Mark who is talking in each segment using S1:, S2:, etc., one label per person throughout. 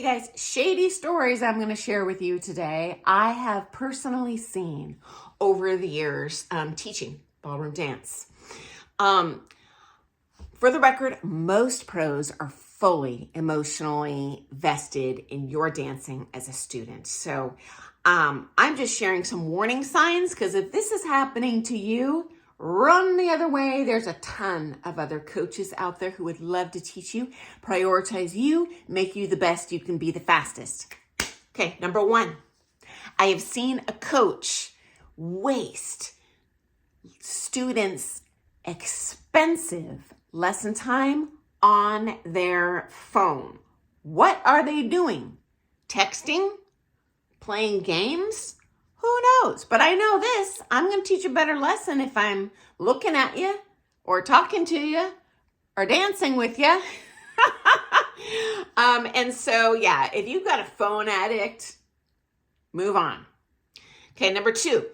S1: you guys, shady stories I'm going to share with you today. I have personally seen over the years teaching ballroom dance. For the record, most pros are fully emotionally vested in your dancing as a student. So I'm just sharing some warning signs, because if this is happening to you, run the other way. There's a ton of other coaches out there who would love to teach you, prioritize you, make you the best you can be, the fastest. Okay, number one, I have seen a coach waste students' expensive lesson time on their phone. What are they doing? Texting? Playing games? Who knows? But I know this. I'm going to teach a better lesson if I'm looking at you or talking to you or dancing with you. And so, yeah, if you've got a phone addict, move on. Okay, number two.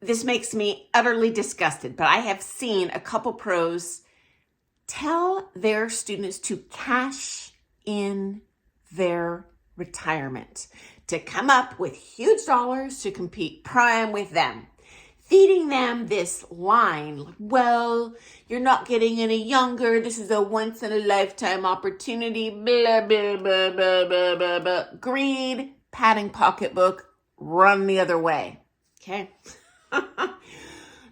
S1: This makes me utterly disgusted, but I have seen a couple pros tell their students to cash in their retirement, to come up with huge dollars to compete prime with them, feeding them this line, well, you're not getting any younger, this is a once-in-a-lifetime opportunity, blah, blah, blah, blah, blah, blah, blah. Greed, padding pocketbook, run the other way, okay?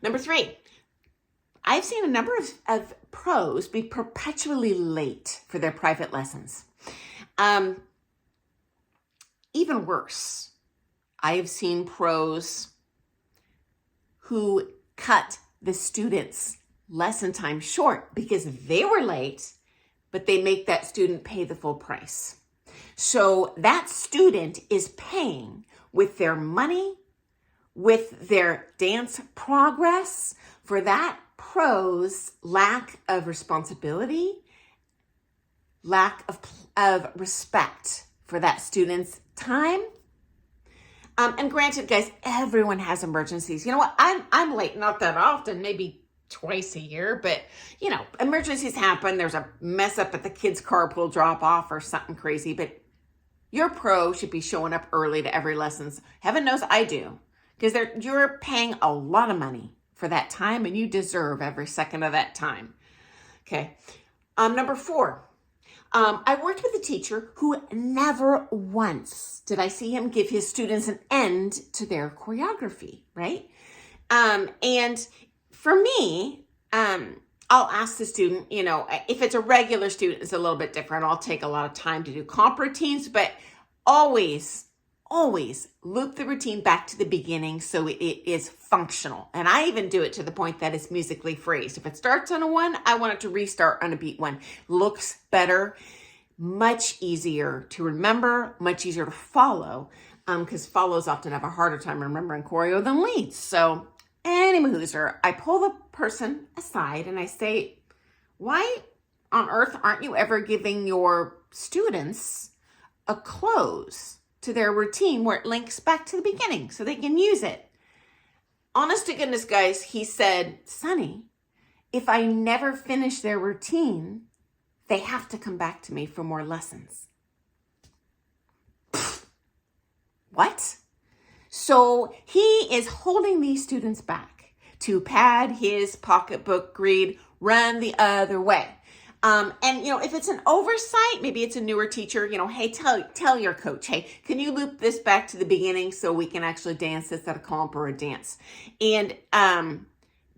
S1: Number three, I've seen a number of pros be perpetually late for their private lessons. Even worse, I have seen pros who cut the students' lesson time short because they were late, but they make that student pay the full price. So that student is paying with their money, with their dance progress, for that pro's lack of responsibility, lack of respect for that student's time. And granted, guys, everyone has emergencies. You know what? I'm late, not that often, maybe twice a year, but you know, emergencies happen. There's a mess up at the kids' carpool drop off or something crazy, but your pro should be showing up early to every lessons. Heaven knows I do, because you're paying a lot of money for that time and you deserve every second of that time. Okay. Number four, I worked with a teacher who never once did I see him give his students an end to their choreography, right? And for me, I'll ask the student, you know, if it's a regular student, it's a little bit different. I'll take a lot of time to do comp routines, but always loop the routine back to the beginning so it is functional. And I even do it to the point that it's musically phrased. If it starts on a 1, I want it to restart on a beat 1. Looks better, much easier to remember, much easier to follow, because follows often have a harder time remembering choreo than leads. So anywho, I pull the person aside and I say, why on earth aren't you ever giving your students a close to their routine where it links back to the beginning so they can use it? Honest to goodness, guys, he said, Sonny, if I never finish their routine, they have to come back to me for more lessons. What? So he is holding these students back to pad his pocketbook, greed, run the other way. And, you know, if it's an oversight, maybe it's a newer teacher, you know, hey, tell your coach, hey, can you loop this back to the beginning so we can actually dance this at a comp or a dance? And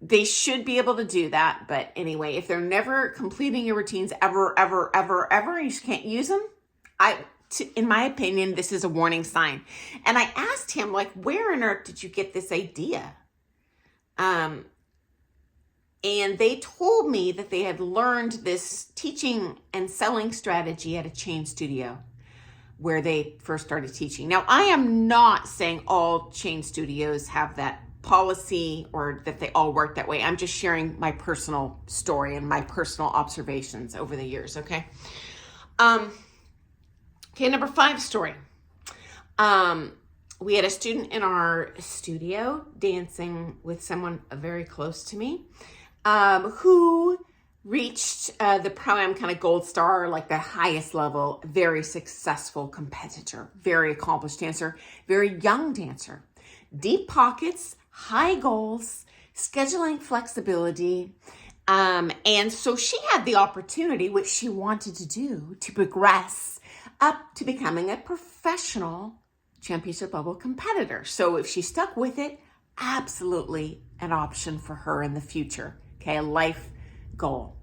S1: they should be able to do that. But anyway, if they're never completing your routines ever, you just can't use them, in my opinion, this is a warning sign. And I asked him, like, where on earth did you get this idea? And they told me that they had learned this teaching and selling strategy at a chain studio where they first started teaching. Now, I am not saying all chain studios have that policy or that they all work that way. I'm just sharing my personal story and my personal observations over the years, okay? Okay, number 5 story. We had a student in our studio dancing with someone very close to me, who reached the Pro-Am kind of gold star, like the highest level, very successful competitor, very accomplished dancer, very young dancer. Deep pockets, high goals, scheduling flexibility. And so she had the opportunity, which she wanted to do, to progress up to becoming a professional championship level competitor. So if she stuck with it, absolutely an option for her in the future. Okay, a life goal.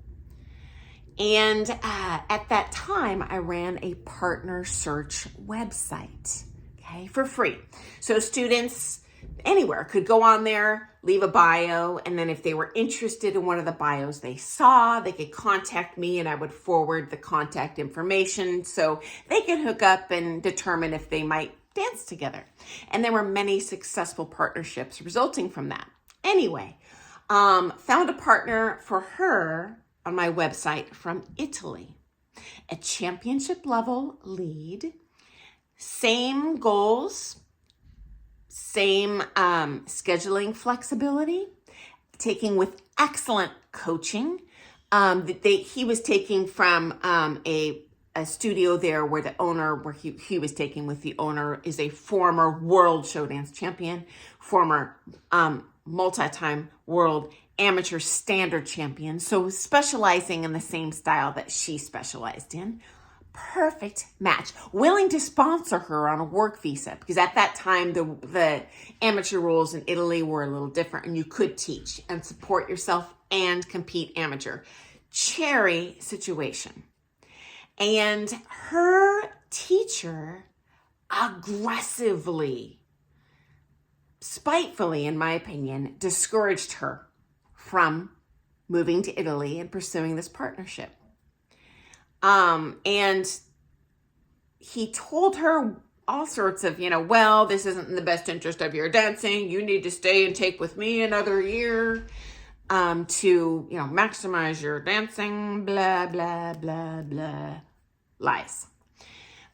S1: And at that time, I ran a partner search website, okay, for free. So students anywhere could go on there, leave a bio, and then if they were interested in one of the bios they saw, they could contact me and I would forward the contact information so they could hook up and determine if they might dance together. And there were many successful partnerships resulting from that. Anyway, found a partner for her on my website from Italy, a championship level lead, same goals, same scheduling flexibility, taking with excellent coaching. He was taking from a studio there where the owner, where he was taking with the owner is a former world show dance champion, former multi-time world amateur standard champion. So specializing in the same style that she specialized in. Perfect match. Willing to sponsor her on a work visa because at that time the amateur rules in Italy were a little different and you could teach and support yourself and compete amateur. Cherry situation. And her teacher aggressively, spitefully, in my opinion, discouraged her from moving to Italy and pursuing this partnership. And he told her all sorts of, well, this isn't in the best interest of your dancing. You need to stay and take with me another year, to, maximize your dancing, blah, blah, blah, blah, lies.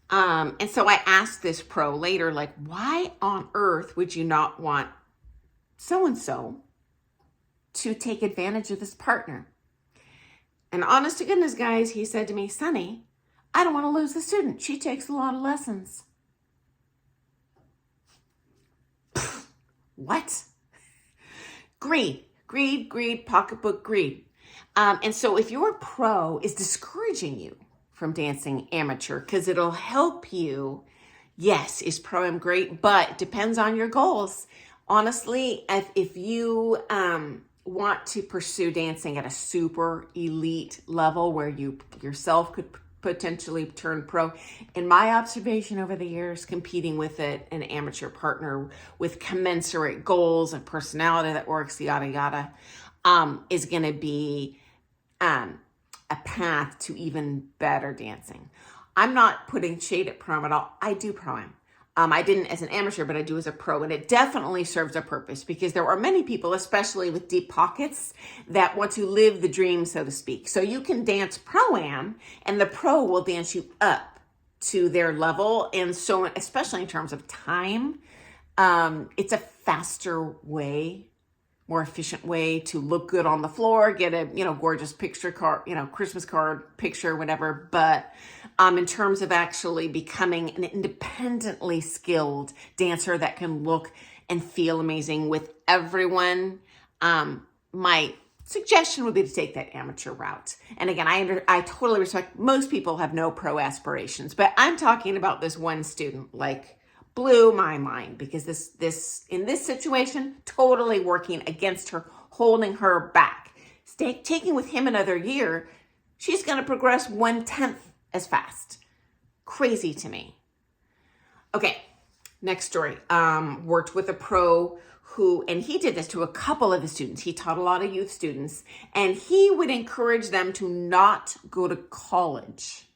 S1: And so I asked this pro later, like, why on earth would you not want so-and-so to take advantage of this partner? And honest to goodness, guys, he said to me, Sunny, I don't want to lose the student. She takes a lot of lessons. What? Greed, pocketbook greed. And so if your pro is discouraging you from dancing amateur, because it'll help you, yes, is Pro-Am great, but it depends on your goals. Honestly, if you want to pursue dancing at a super elite level where you yourself could potentially turn pro, in my observation over the years, competing with an amateur partner with commensurate goals and personality that works, yada, yada, is going to be a path to even better dancing. I'm not putting shade at Pro-Am at all. I do Pro-Am. I didn't as an amateur, but I do as a pro, and it definitely serves a purpose because there are many people, especially with deep pockets, that want to live the dream, so to speak. So you can dance Pro-Am, and the pro will dance you up to their level. And so, especially in terms of time, it's a faster way, more efficient way to look good on the floor, get a, gorgeous picture card, Christmas card picture, whatever. But in terms of actually becoming an independently skilled dancer that can look and feel amazing with everyone, my suggestion would be to take that amateur route. And again, I totally respect most people have no pro aspirations, but I'm talking about this one student, blew my mind because this in this situation, totally working against her, holding her back. Taking with him another year, she's going to progress 1/10 as fast. Crazy to me. Okay, next story. Worked with a pro who, and he did this to a couple of his students. He taught a lot of youth students, and he would encourage them to not go to college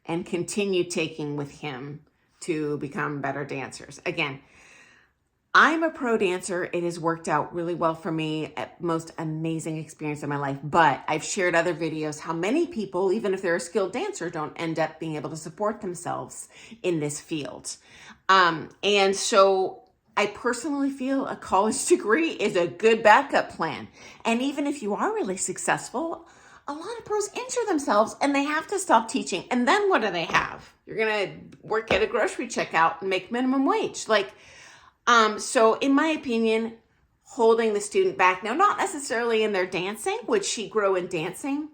S1: and continue taking with him to become better dancers. Again, I'm a pro dancer. It has worked out really well for me, most amazing experience of my life. But I've shared other videos how many people, even if they're a skilled dancer, don't end up being able to support themselves in this field. And so I personally feel a college degree is a good backup plan. And even if you are really successful, a lot of pros injure themselves and they have to stop teaching. And then what do they have? You're going to work at a grocery checkout and make minimum wage. So in my opinion, holding the student back, now not necessarily in their dancing, would she grow in dancing?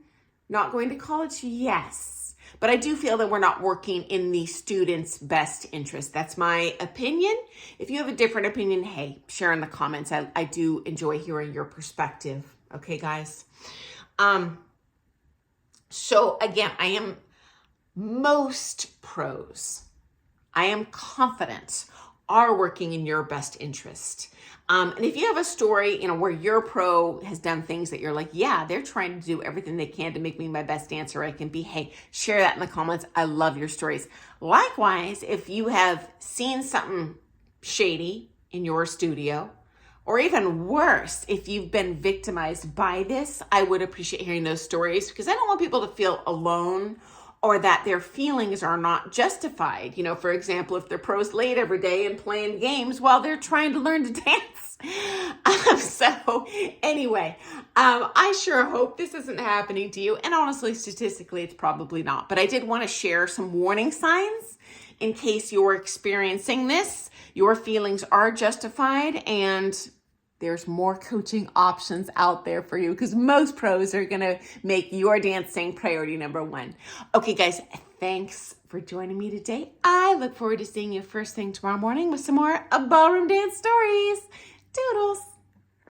S1: Not going to college? Yes. But I do feel that we're not working in the student's best interest. That's my opinion. If you have a different opinion, hey, share in the comments. I do enjoy hearing your perspective. Okay, guys? So again, I am most pros, I am confident, are working in your best interest. And if you have a story, where your pro has done things that you're like, yeah, they're trying to do everything they can to make me my best dancer I can be, hey, share that in the comments. I love your stories. Likewise, if you have seen something shady in your studio, or even worse, if you've been victimized by this, I would appreciate hearing those stories, because I don't want people to feel alone or that their feelings are not justified. For example, if they're pros late every day and playing games while they're trying to learn to dance. So anyway, I sure hope this isn't happening to you. And honestly, statistically, it's probably not. But I did want to share some warning signs in case you're experiencing this. Your feelings are justified, and there's more coaching options out there for you, because most pros are going to make your dancing priority number one. Okay, guys, thanks for joining me today. I look forward to seeing you first thing tomorrow morning with some more ballroom dance stories. Doodles.